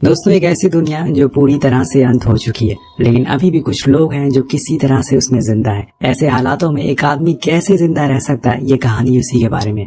दोस्तों, एक ऐसी दुनिया जो पूरी तरह से अंत हो चुकी है, लेकिन अभी भी कुछ लोग हैं जो किसी तरह से उसमें जिंदा है। ऐसे हालातों में एक आदमी कैसे जिंदा रह सकता है, ये कहानी उसी के बारे में।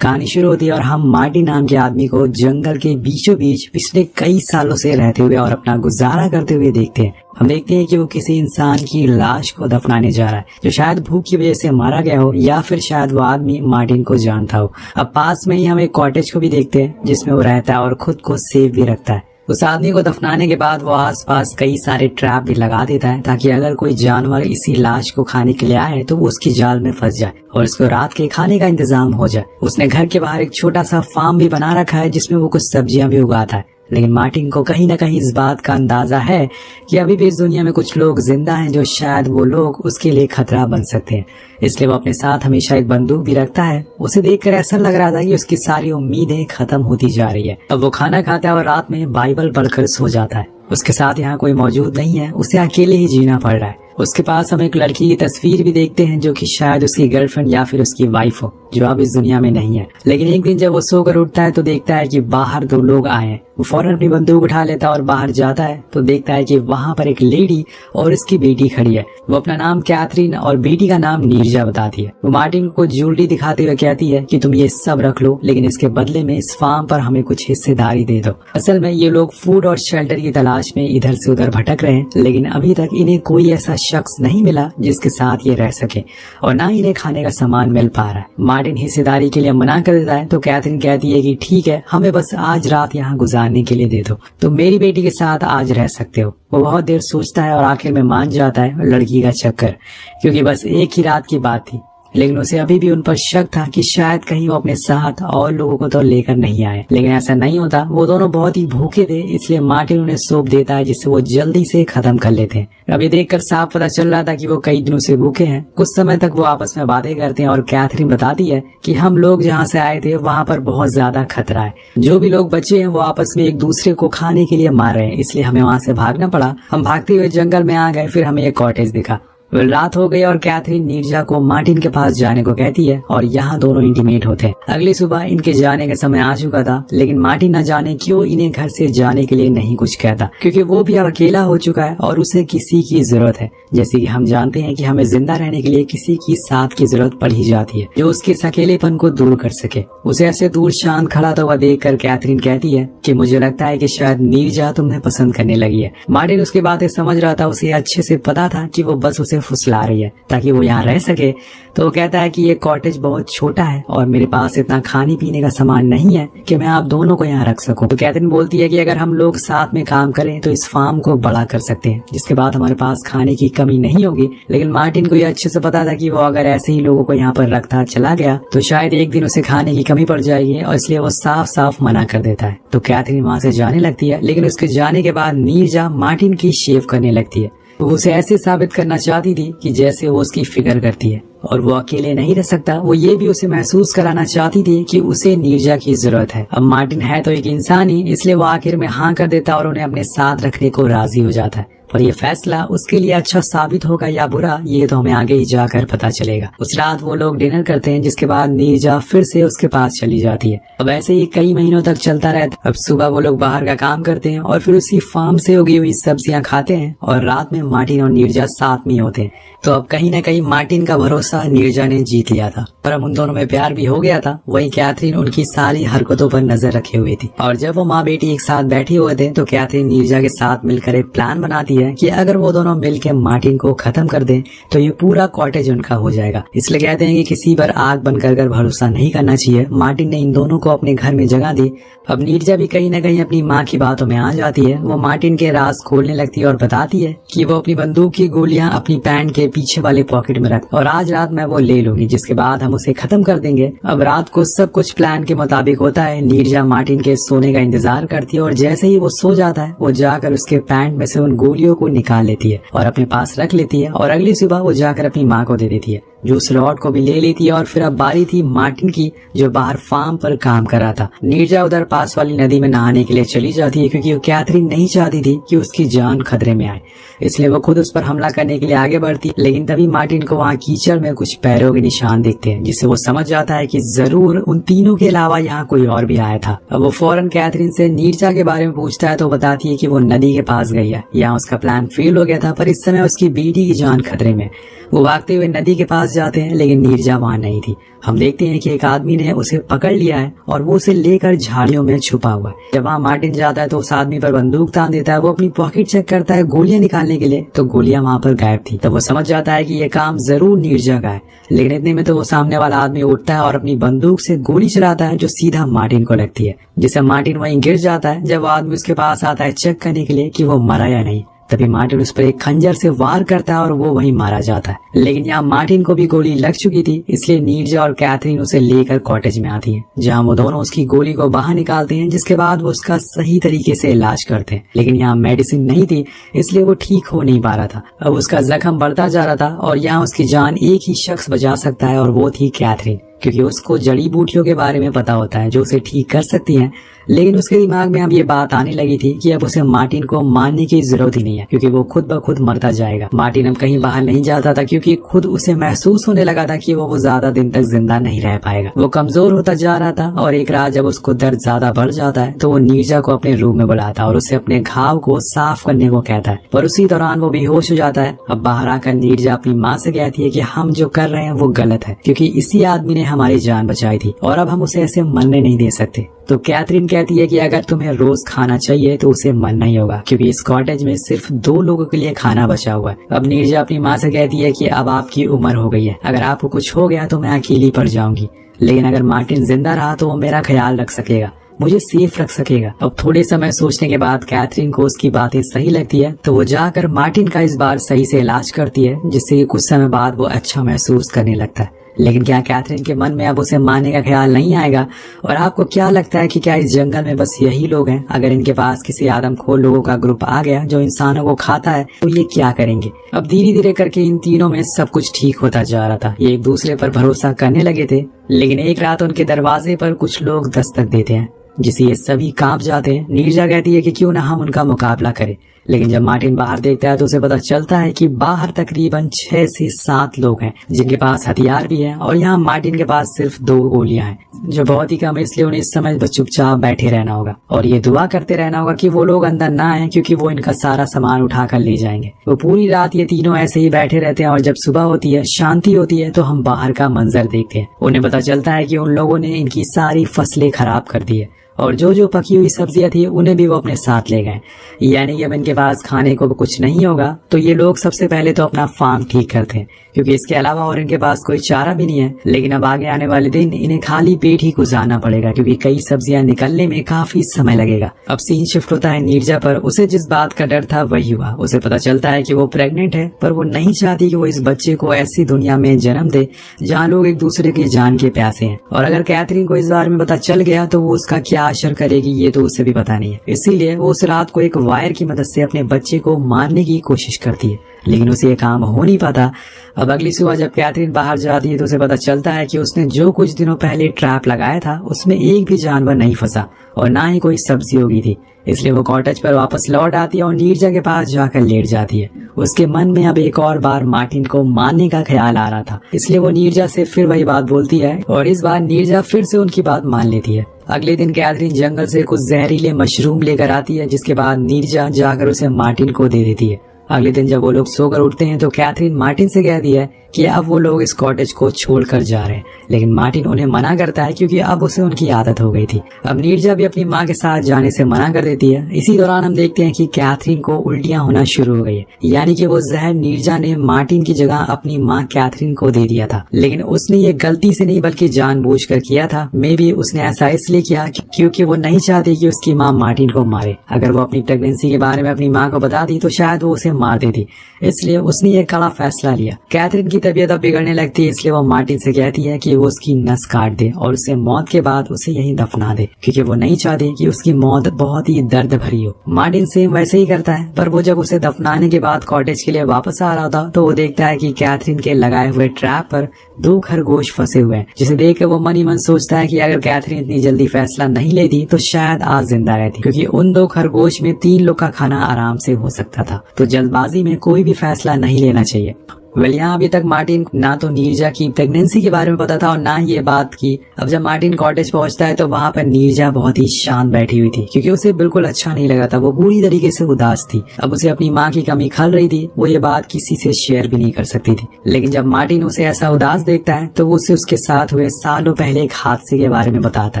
कहानी शुरू होती है और हम मार्टिन नाम के आदमी को जंगल के बीचों बीच पिछले कई सालों से रहते हुए और अपना गुजारा करते हुए देखते हैं। हम देखते हैं कि वो किसी इंसान की लाश को दफनाने जा रहा है जो शायद भूख की वजह से मारा गया हो, या फिर शायद वो आदमी मार्टिन को जानता हो। अब पास में ही हम एक कॉटेज को भी देखते हैं जिसमें वो रहता है और खुद को सेफ भी रखता है। उस आदमी को दफनाने के बाद वो आसपास कई सारे ट्रैप भी लगा देता है ताकि अगर कोई जानवर इसी लाश को खाने के लिए आए तो वो उसकी जाल में फंस जाए और उसको रात के खाने का इंतजाम हो जाए। उसने घर के बाहर एक छोटा सा फार्म भी बना रखा है जिसमें वो कुछ सब्जियां भी उगाता है। लेकिन मार्टिन को कहीं न कहीं इस बात का अंदाजा है कि अभी भी इस दुनिया में कुछ लोग जिंदा हैं जो शायद वो लोग उसके लिए खतरा बन सकते हैं। इसलिए वो अपने साथ हमेशा एक बंदूक भी रखता है। उसे देखकर ऐसा लग रहा था कि उसकी सारी उम्मीदें खत्म होती जा रही है। अब वो खाना खाता है और रात में बाइबल पढ़कर सो जाता है। उसके साथ यहाँ कोई मौजूद नहीं है, उसे अकेले ही जीना पड़ रहा है। उसके पास हम एक लड़की की तस्वीर भी देखते हैं जो कि शायद उसकी गर्लफ्रेंड या फिर उसकी वाइफ हो, जो अब इस दुनिया में नहीं है। लेकिन एक दिन जब वो सोकर उठता है तो देखता है कि बाहर दो लोग आए हैं। वो फौरन अपनी बंदूक उठा लेता है और बाहर जाता है तो देखता है कि वहाँ पर एक लेडी और उसकी बेटी खड़ी है। वो अपना नाम कैथरीन और बेटी का नाम नीरजा बताती है। वो मार्टिन को ज्वेलरी दिखाते हुए कहती है कि तुम ये सब रख लो, लेकिन इसके बदले में इस फार्म पर हमें कुछ हिस्सेदारी दे दो। असल में ये लोग फूड और शेल्टर की तलाश में इधर से उधर भटक रहे हैं, लेकिन अभी तक इन्हें कोई ऐसा शख्स नहीं मिला जिसके साथ ये रह सके और ना इन्हें खाने का सामान मिल पा रहा है। मार्टिन हिस्सेदारी के लिए मना कर देता है तो कैथरीन कहती है कि ठीक है, हमें बस आज रात यहाँ गुजारने के लिए दे दो, तुम मेरी बेटी के साथ आज रह सकते हो। वो बहुत देर सोचता है और आखिर में मान जाता है लड़की का चक्कर, क्योंकि बस एक ही रात की बात थी। लेकिन उसे अभी भी उन पर शक था कि शायद कहीं वो अपने साथ और लोगों को तो लेकर नहीं आए। लेकिन ऐसा नहीं होता। वो दोनों बहुत ही भूखे थे, इसलिए मार्टिन उन्हें सौंप देता है जिससे वो जल्दी से खत्म कर लेते हैं। अब ये देखकर साफ पता चल रहा था कि वो कई दिनों से भूखे हैं। कुछ समय तक वो आपस में बातें करते हैं और कैथरीन बताती है कि हम लोग जहाँ से आए थे वहाँ पर बहुत ज्यादा खतरा है। जो भी लोग बचे हैं वो आपस में एक दूसरे को खाने के लिए मार रहे हैं, इसलिए हमें वहाँ से भागना पड़ा। हम भागते हुए जंगल में आ गए, फिर हमें एक कॉटेज दिखा। रात हो गई और कैथरीन नीरजा को मार्टिन के पास जाने को कहती है और यहाँ दोनों इंटीमेट होते हैं। अगली सुबह इनके जाने का समय आ चुका था, लेकिन मार्टिन न जाने क्यों इन्हें घर से जाने के लिए नहीं कुछ कहता, क्योंकि वो भी अब अकेला हो चुका है और उसे किसी की जरूरत है। जैसे कि हम जानते हैं कि हमें जिंदा रहने के लिए किसी की साथ की जरूरत पड़ ही जाती है जो उसके अकेलेपन को दूर कर सके। उसे ऐसे दूर शांत खड़ा हुआ देख कर कैथरीन कहती है कि मुझे लगता है कि शायद नीरजा तुम्हें पसंद करने लगी है। मार्टिन उसकी बातें समझ रहा था। उसे अच्छे से पता था कि वो बस उसे फुसला रही है ताकि वो यहाँ रह सके। तो वो कहता है कि ये कॉटेज बहुत छोटा है और मेरे पास इतना खाने पीने का सामान नहीं है कि मैं आप दोनों को यहाँ रख सकूं। तो कैथरीन बोलती है कि अगर हम लोग साथ में काम करें तो इस फार्म को बड़ा कर सकते हैं, जिसके बाद हमारे पास खाने की कमी नहीं होगी। लेकिन मार्टिन को ये अच्छे से पता था कि वो अगर ऐसे ही लोगों को यहाँ पर रखता चला गया तो शायद एक दिन उसे खाने की कमी पड़ जाएगी, और इसलिए वो साफ साफ मना कर देता है। तो कैथरीन वहाँ से जाने लगती है, लेकिन उसके जाने के बाद नीरजा मार्टिन की शेव करने लगती है। वो उसे ऐसे साबित करना चाहती थी कि जैसे वो उसकी फिक्र करती है और वो अकेले नहीं रह सकता। वो ये भी उसे महसूस कराना चाहती थी कि उसे नीरजा की जरूरत है। अब मार्टिन है तो एक इंसान ही, इसलिए वो आखिर में हाँ कर देता और उन्हें अपने साथ रखने को राजी हो जाता है। पर ये फैसला उसके लिए अच्छा साबित होगा या बुरा, ये तो हमें आगे ही जाकर पता चलेगा। उस रात वो लोग डिनर करते हैं, जिसके बाद नीरजा फिर से उसके पास चली जाती है। अब ऐसे ही कई महीनों तक चलता रहता। अब सुबह वो लोग बाहर का काम करते हैं और फिर उसी फार्म से उगी हुई सब्जियां खाते हैं, और रात में मार्टिन और नीरजा साथ में होते हैं। तो अब कहीं न कहीं मार्टिन का भरोसा नीरजा ने जीत लिया था, पर अब उन दोनों में प्यार भी हो गया था। वहीं कैथरीन उनकी सारी हरकतों पर नजर रखे हुई थी, और जब वो माँ बेटी एक साथ बैठे हुए थे तो कैथरीन नीरजा के साथ मिलकर एक प्लान बनाती है कि अगर वो दोनों मिलकर मार्टिन को खत्म कर दें तो ये पूरा कॉटेज उनका हो जाएगा। इसलिए कहते हैं कि किसी पर आग बनकर कर भरोसा नहीं करना चाहिए। मार्टिन ने इन दोनों को अपने घर में जगह दी। अब नीरजा भी कहीं न कहीं अपनी माँ की बातों में आ जाती है। वो मार्टिन के राज खोलने लगती है और बताती है कि वो अपनी बंदूक की गोलियां अपनी पैंट के पीछे वाले पॉकेट में रख, और आज रात मैं वो ले लूंगी, जिसके बाद हम उसे खत्म कर देंगे। अब रात को सब कुछ प्लान के मुताबिक होता है। नीरजा मार्टिन के सोने का इंतजार करती है और जैसे ही वो सो जाता है वो जाकर उसके पैंट में से उन गोलियों को निकाल लेती है और अपने पास रख लेती है, और अगली सुबह वो जाकर अपनी माँ को दे देती है। जो उस रॉड को भी ले ली थी। और फिर अब बारी थी मार्टिन की, जो बाहर फार्म पर काम कर रहा था। नीरजा उधर पास वाली नदी में नहाने के लिए चली जाती है, क्योंकि वो कैथरीन नहीं चाहती थी कि उसकी जान खतरे में आए, इसलिए वो खुद उस पर हमला करने के लिए आगे बढ़ती। लेकिन तभी मार्टिन को वहाँ कीचड़ में कुछ पैरों के निशान दिखते हैं, जिससे वो समझ जाता है कि जरूर उन तीनों के अलावा यहाँ कोई और भी आया था। अब वो फौरन कैथरीन से नीरजा के बारे में पूछता है, तो बताती है कि वो नदी के पास गई है। यहाँ उसका प्लान फेल हो गया था, पर इस समय उसकी बेटी की जान खतरे में। वो भागते हुए नदी के पास जाते हैं, लेकिन नीरजा वहाँ नहीं थी। हम देखते हैं कि एक आदमी ने उसे पकड़ लिया है और वो उसे लेकर झाड़ियों में छुपा हुआ है। जब वहाँ मार्टिन जाता है तो उस आदमी पर बंदूक तान देता है। वो अपनी पॉकेट चेक करता है गोलियां निकालने के लिए, तो गोलियां वहाँ पर गायब थी। तो वो समझ जाता है कि ये काम जरूर नीरजा का है। लेकिन इतने में तो वो सामने वाला आदमी उठता है और अपनी बंदूक से गोली चलाता है, जो सीधा मार्टिन को लगती है, जिससे मार्टिन वहीं गिर जाता है। जब वो आदमी उसके पास आता है चेक करने के लिए कि वो मरा या नहीं, तभी मार्टिन उस पर एक खंजर से वार करता है और वो वहीं मारा जाता है। लेकिन यहाँ मार्टिन को भी गोली लग चुकी थी, इसलिए नीरजा और कैथरीन उसे लेकर कॉटेज में आती हैं, जहाँ वो दोनों उसकी गोली को बाहर निकालते हैं, जिसके बाद वो उसका सही तरीके से इलाज करते हैं। लेकिन यहाँ मेडिसिन नहीं थी, इसलिए वो ठीक हो नहीं पा रहा था। अब उसका जख्म बढ़ता जा रहा था और यहाँ उसकी जान एक ही शख्स बचा सकता है, और वो थी कैथरीन, क्योंकि उसको जड़ी बूटियों के बारे में पता होता है जो उसे ठीक कर सकती हैं। लेकिन उसके दिमाग में अब ये बात आने लगी थी कि अब उसे मार्टिन को मारने की जरूरत ही नहीं है, क्योंकि वो खुद ब खुद मरता जाएगा। मार्टिन अब कहीं बाहर नहीं जाता था, क्योंकि खुद उसे महसूस होने लगा था कि वो ज्यादा दिन तक जिंदा नहीं रह पाएगा। वो कमजोर होता जा रहा था, और एक रात जब उसको दर्द ज्यादा बढ़ जाता है तो वो नीरजा को अपने रूम में बुलाता है और उसे अपने घाव को साफ करने को कहता है। पर उसी दौरान वो बेहोश हो जाता है। अब बाहर आकर नीरजा अपनी माँ से कहती है कि हम जो कर रहे हैं वो गलत है, क्योंकि इसी आदमी ने हमारी जान बचाई थी और अब हम उसे ऐसे मरने नहीं दे सकते। तो कैथरीन कहती है कि अगर तुम्हें रोज खाना चाहिए तो उसे मरना ही होगा, क्योंकि इस कॉटेज में सिर्फ 2 लोगों के लिए खाना बचा हुआ है। अब नीरजा अपनी माँ से कहती है कि अब आपकी उम्र हो गई है, अगर आपको कुछ हो गया तो मैं अकेली पड़ जाऊंगी, लेकिन अगर मार्टिन जिंदा रहा तो वो मेरा ख्याल रख सकेगा, मुझे सेफ रख सकेगा। अब थोड़े समय सोचने के बाद कैथरीन को उसकी बातें सही लगती है, तो वो जाकर मार्टिन का इस बार सही से इलाज करती है, जिससे कि कुछ समय बाद वो अच्छा महसूस करने लगता है। लेकिन क्या कैथरीन के मन में अब उसे मारने का ख्याल नहीं आएगा? और आपको क्या लगता है कि क्या इस जंगल में बस यही लोग हैं? अगर इनके पास किसी आदमखोर लोगों का ग्रुप आ गया जो इंसानों को खाता है, तो ये क्या करेंगे? अब धीरे धीरे करके इन तीनों में सब कुछ ठीक होता जा रहा था। ये एक दूसरे पर भरोसा करने लगे थे। लेकिन एक रात उनके दरवाजे पर कुछ लोग दस्तक देते हैं, जिसे ये सभी कांप जाते हैं। नीरजा कहती है कि क्यों ना हम उनका मुकाबला करें। लेकिन जब मार्टिन बाहर देखता है तो उसे पता चलता है कि बाहर तकरीबन 6 से 7 लोग हैं, जिनके पास हथियार भी है, और यहाँ मार्टिन के पास सिर्फ 2 गोलियां हैं, जो बहुत ही कम है। इसलिए उन्हें इस समय बस चुपचाप बैठे रहना होगा और ये दुआ करते रहना होगा कि वो लोग अंदर ना आए, क्योंकि वो इनका सारा सामान उठाकर ले जाएंगे। वो पूरी रात ये तीनों ऐसे ही बैठे रहते हैं, और जब सुबह होती है, शांति होती है, तो हम बाहर का मंजर देखते हैं। उन्हें पता चलता है कि उन लोगों ने इनकी सारी फसलें खराब कर दी है, और जो जो पकी हुई सब्जियां थी उन्हें भी वो अपने साथ ले गए। यानी कि अब इनके पास खाने को कुछ नहीं होगा, तो ये लोग सबसे पहले तो अपना फार्म ठीक करते हैं, क्योंकि इसके अलावा और इनके पास कोई चारा भी नहीं है। लेकिन अब आगे आने वाले दिन इन्हें खाली पेट ही गुजारना पड़ेगा, क्योंकि कई सब्जियां निकलने में काफी समय लगेगा। अब सीन शिफ्ट होता है नीरजा पर। उसे जिस बात का डर था वही हुआ। उसे पता चलता है कि वो प्रेग्नेंट है, पर वो नहीं चाहती कि वो इस बच्चे को ऐसी दुनिया में जन्म दे जहाँ लोग एक दूसरे की जान के प्यासे हैं। और अगर कैथरीन को इस बारे में पता चल गया तो वो उसका क्या असर करेगी ये तो उसे भी पता नहीं है। इसीलिए वो उस रात को एक वायर की मदद से अपने बच्चे को मारने की कोशिश करती है, लेकिन उसे ये काम हो नहीं पाता। अब अगली सुबह जब कैथरीन बाहर जाती है तो उसे पता चलता है कि उसने जो कुछ दिनों पहले ट्रैप लगाया था उसमें एक भी जानवर नहीं फंसा और ना ही कोई सब्जी होगी थी। इसलिए वो कॉटेज पर वापस लौट आती है और नीरजा के पास जाकर लेट जाती है। उसके मन में अब एक और बार मार्टिन को मारने का ख्याल आ रहा था, इसलिए वो नीरजा से फिर वही बात बोलती है, और इस बार नीरजा फिर से उनकी बात मान लेती है। अगले दिन कैथरीन जंगल से कुछ जहरीले मशरूम लेकर आती है, जिसके बाद नीरजा जाकर उसे मार्टिन को दे देती है। अगले दिन जब वो लोग सोकर उठते हैं तो कैथरीन मार्टिन से कहती है कि अब वो लोग इस कॉटेज को छोड़कर जा रहे हैं, लेकिन मार्टिन उन्हें मना करता है, क्योंकि अब उसे उनकी आदत हो गई थी। अब नीरजा भी अपनी माँ के साथ जाने से मना कर देती है। इसी दौरान हम देखते हैं कि कैथरीन को उल्टियां होना शुरू हो गई है, यानी कि वो जहर नीरजा ने मार्टिन की जगह अपनी माँ कैथरीन को दे दिया था। लेकिन उसने ये गलती से नहीं बल्कि जानबूझकर किया था। मे बी उसने ऐसा इसलिए किया क्योंकि वो नहीं चाहती कि उसकी माँ मार्टिन को मारे। अगर वो अपनी प्रेगनेंसी के बारे में अपनी माँ को बता दी तो शायद वो उसे मार देती, इसलिए उसने ये कड़ा फैसला लिया। कैथरीन की तबीयत अब बिगड़ने लगती है, इसलिए वो मार्टिन से कहती है कि वो उसकी नस काट दे और उसे मौत के बाद उसे यहीं दफना दे, क्योंकि वो नहीं चाहती कि उसकी मौत बहुत ही दर्द भरी हो। मार्टिन सेम वैसे ही करता है, पर वो जब उसे दफनाने के बाद कॉटेज के लिए वापस आ रहा था तो वो देखता है कि कैथरीन के लगाए हुए ट्रैप पर 2 खरगोश फंसे हुए हैं, जिसे देख कर वो मन ही मन सोचता है कि अगर कैथरीन इतनी जल्दी फैसला नहीं लेती तो शायद आज जिंदा रहती, क्योंकि उन 2 खरगोश में 3 लोग का खाना आराम से हो सकता था। तो जल्दबाजी में कोई भी फैसला नहीं लेना चाहिए। यहाँ अभी तक मार्टिन ना तो नीरजा की प्रेगनेंसी के बारे में पता था और ना ये बात की। अब जब मार्टिन कॉटेज पहुंचता है तो वहाँ पर नीरजा बहुत ही शांत बैठी हुई थी, क्योंकि उसे बिल्कुल अच्छा नहीं लगा था। वो पूरी तरीके से उदास थी। अब उसे अपनी माँ की कमी खल रही थी। वो ये बात किसी से शेयर भी नहीं कर सकती थी। लेकिन जब मार्टिन उसे ऐसा उदास देखता है तो वो उसे उसके साथ हुए सालों पहले एक हादसे के बारे में बताता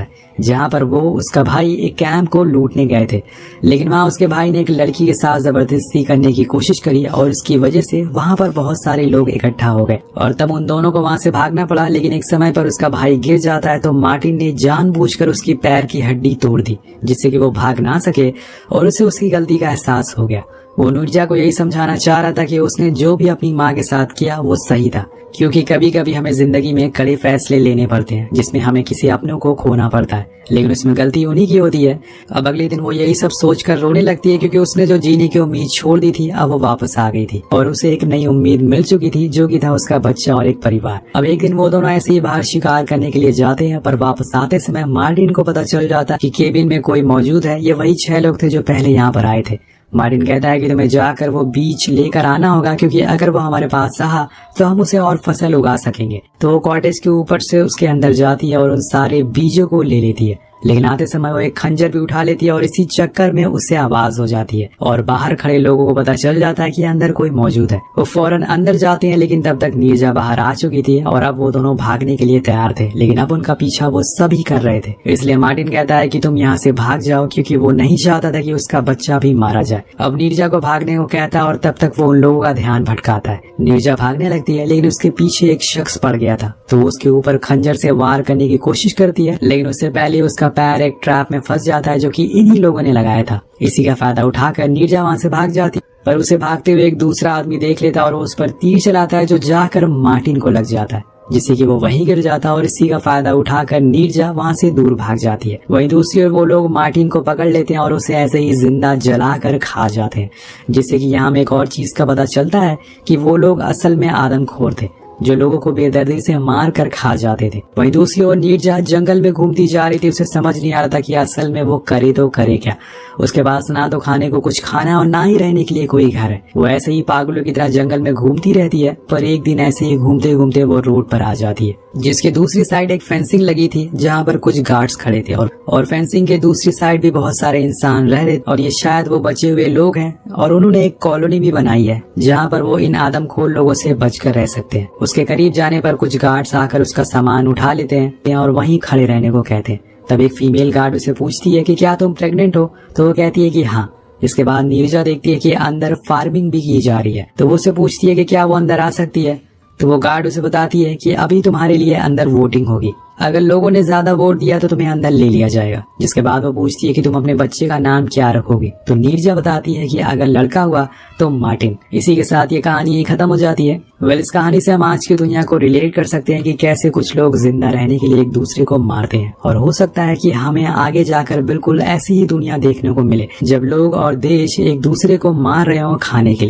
है, जहाँ पर वो उसका भाई एक कैंप को लूटने गए थे, लेकिन वहाँ उसके भाई ने एक लड़की के साथ जबरदस्ती करने की कोशिश करी और उसकी वजह से वहाँ पर बहुत सारे लोग इकट्ठा हो गए और तब उन दोनों को वहाँ से भागना पड़ा। लेकिन एक समय पर उसका भाई गिर जाता है तो मार्टिन ने जानबूझकर उसकी पैर की हड्डी तोड़ दी, जिससे कि वो भाग ना सके और उसे उसकी गलती का एहसास हो गया। वो नीरजा को यही समझाना चाह रहा था कि उसने जो भी अपनी माँ के साथ किया वो सही था, क्योंकि कभी कभी हमें जिंदगी में कड़े फैसले लेने पड़ते हैं जिसमें हमें किसी अपनों को खोना पड़ता है, लेकिन उसमें गलती उन्हीं की होती है। अब अगले दिन वो यही सब सोचकर रोने लगती है, क्योंकि उसने जो जीने की उम्मीद छोड़ दी थी अब वो वापस आ गई थी और उसे एक नई उम्मीद मिल चुकी थी, जो कि था उसका बच्चा और एक परिवार। अब एक दिन वो दोनों ऐसे ही बाहर शिकार करने के लिए जाते हैं, पर वापस आते समय मार्टिन को पता चल जाता है कि केबिन में कोई मौजूद है। ये वही 6 लोग थे जो पहले यहाँ पर आए थे। मार्टिन कहता है कि तुम्हें जाकर वो बीज लेकर आना होगा, क्योंकि अगर वो हमारे पास रहा तो हम उसे और फसल उगा सकेंगे। तो वो कॉटेज के ऊपर से उसके अंदर जाती है और उन सारे बीजों को ले लेती है, लेकिन आते समय वो एक खंजर भी उठा लेती है और इसी चक्कर में उससे आवाज हो जाती है और बाहर खड़े लोगों को पता चल जाता है कि अंदर कोई मौजूद है। वो फौरन अंदर जाते हैं, लेकिन तब तक नीरजा बाहर आ चुकी थी और अब वो दोनों भागने के लिए तैयार थे, लेकिन अब उनका पीछा वो सभी कर रहे थे। इसलिए मार्टिन कहता है कि तुम यहाँ से भाग जाओ, क्योंकि वो नहीं चाहता था कि उसका बच्चा भी मारा जाए। अब नीरजा को भागने को कहता है और तब तक वो उन लोगों का ध्यान भटकाता है। नीरजा भागने लगती है, लेकिन उसके पीछे एक शख्स पड़ गया था, तो उसके ऊपर खंजर से वार करने की कोशिश करती है, लेकिन उससे पहले उसका पैर एक ट्रैप में फंस जाता है, जो कि इन्हीं लोगों ने लगाया था। इसी का फायदा उठाकर नीरजा वहाँ से भाग जाती, पर उसे भागते हुए एक दूसरा आदमी देख लेता और उस पर तीर चलाता है, जो जाकर मार्टिन को लग जाता है, जिससे कि वो वहीं गिर जाता है और इसी का फायदा उठाकर नीरजा वहाँ से दूर भाग जाती है। वहीं दूसरी ओर वो लोग मार्टिन को पकड़ लेते हैं और उसे ऐसे ही जिंदा जलाकर खा जाते हैं, जिससे कि यहाँ में एक और चीज का पता चलता है कि वो लोग असल में आदमखोर थे, जो लोगों को बेदर्दी से मार कर खा जाते थे। वहीं दूसरी ओर नीरजा जंगल में घूमती जा रही थी। उसे समझ नहीं आ रहा था कि असल में वो करे तो करे क्या। उसके पास ना तो खाने को कुछ खाना और ना ही रहने के लिए कोई घर है। वो ऐसे ही पागलों की तरह जंगल में घूमती रहती है, पर एक दिन ऐसे ही घूमते घूमते वो रोड पर आ जाती है, जिसके दूसरी साइड एक फेंसिंग लगी थी, जहाँ पर कुछ गार्ड्स खड़े थे और फेंसिंग के दूसरी साइड भी बहुत सारे इंसान रह रहे, और ये शायद वो बचे हुए लोग हैं और उन्होंने एक कॉलोनी भी बनाई है, जहाँ पर वो इन आदमखोर लोगों से बचकर रह सकते हैं। उसके करीब जाने पर कुछ गार्ड्स आकर उसका सामान उठा लेते हैं और वहीं खड़े रहने को कहते हैं। तब एक फीमेल गार्ड उसे पूछती है कि क्या तुम प्रेग्नेंट हो, तो वो कहती है कि हाँ। इसके बाद नीरजा देखती है कि अंदर फार्मिंग भी की जा रही है, तो वो उसे पूछती है कि क्या वो अंदर आ सकती है। तो वो गार्ड उसे बताती है कि अभी तुम्हारे लिए अंदर वोटिंग होगी, अगर लोगों ने ज्यादा वोट दिया तो तुम्हें अंदर ले लिया जाएगा। जिसके बाद वो पूछती है कि तुम अपने बच्चे का नाम क्या रखोगी, तो नीरजा बताती है कि अगर लड़का हुआ तो मार्टिन। इसी के साथ ये कहानी यही खत्म हो जाती है। इस कहानी से हम आज की दुनिया को रिलेट कर सकते हैं कि कैसे कुछ लोग जिंदा रहने के लिए एक दूसरे को मारते हैं, और हो सकता है कि हमें आगे जाकर बिल्कुल ऐसी ही दुनिया देखने को मिले, जब लोग और देश एक दूसरे को मार रहे हो खाने के लिए।